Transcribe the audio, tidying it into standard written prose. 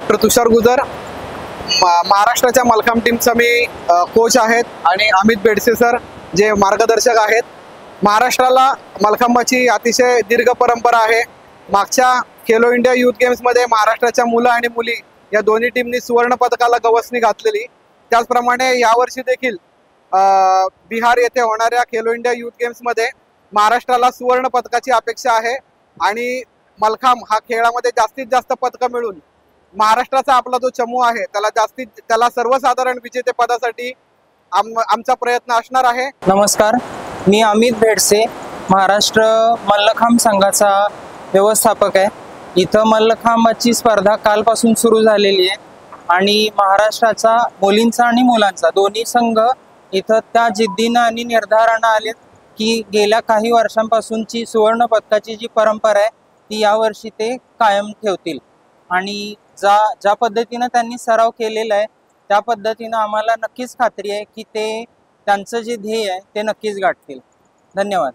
Doctor तुषार गुजर, महाराष्ट्राच्या मलखांब टीमचा मी coach आहेत आणि अमित बेडसे सर जे मार्गदर्शक आहेत. महाराष्ट्राला मलखांबाची अतिशय दीर्घ परंपरा आहे. मागच्या खेलो इंडिया युथ गेम्समध्ये महाराष्ट्राच्या मुलं आणि मुली या दोन्ही टीमनी सुवर्ण पदकाला गवसणी घातलेली. त्याचप्रमाणे यावर्षी देखील बिहार येथे होणाऱ्या खेलो इंडिया युथ गेम्समध्ये महाराष्ट्राला सुवर्ण पदकाची अपेक्षा आहे आणि मलखांब हा खेळामध्ये जास्तीत जास्त पदकं मिळून महाराष्ट्राचा आपला जो चमू आहे त्याला सर्वसाधारण विजेतेपदासाठी आमचा प्रयत्न असणार आहे. नमस्कार, मी अमित बेडसे, महाराष्ट्र मल्लखांब संघाचा व्यवस्थापक आहे. इथं मल्लखांबाची स्पर्धा कालपासून सुरू झालेली आहे आणि महाराष्ट्राचा मुलींचा आणि मुलांचा दोन्ही संघ इथं त्या जिद्दीनं आणि निर्धारानं आलेत की गेल्या काही वर्षांपासूनची सुवर्ण पदकाची जी परंपरा आहे ती यावर्षी ते कायम ठेवतील आणि ज्या पद्धतीनं त्यांनी सराव केलेला आहे त्या पद्धतीनं आम्हाला नक्कीच खात्री आहे की ते त्यांचं जे ध्येय आहे ते नक्कीच गाठतील. धन्यवाद.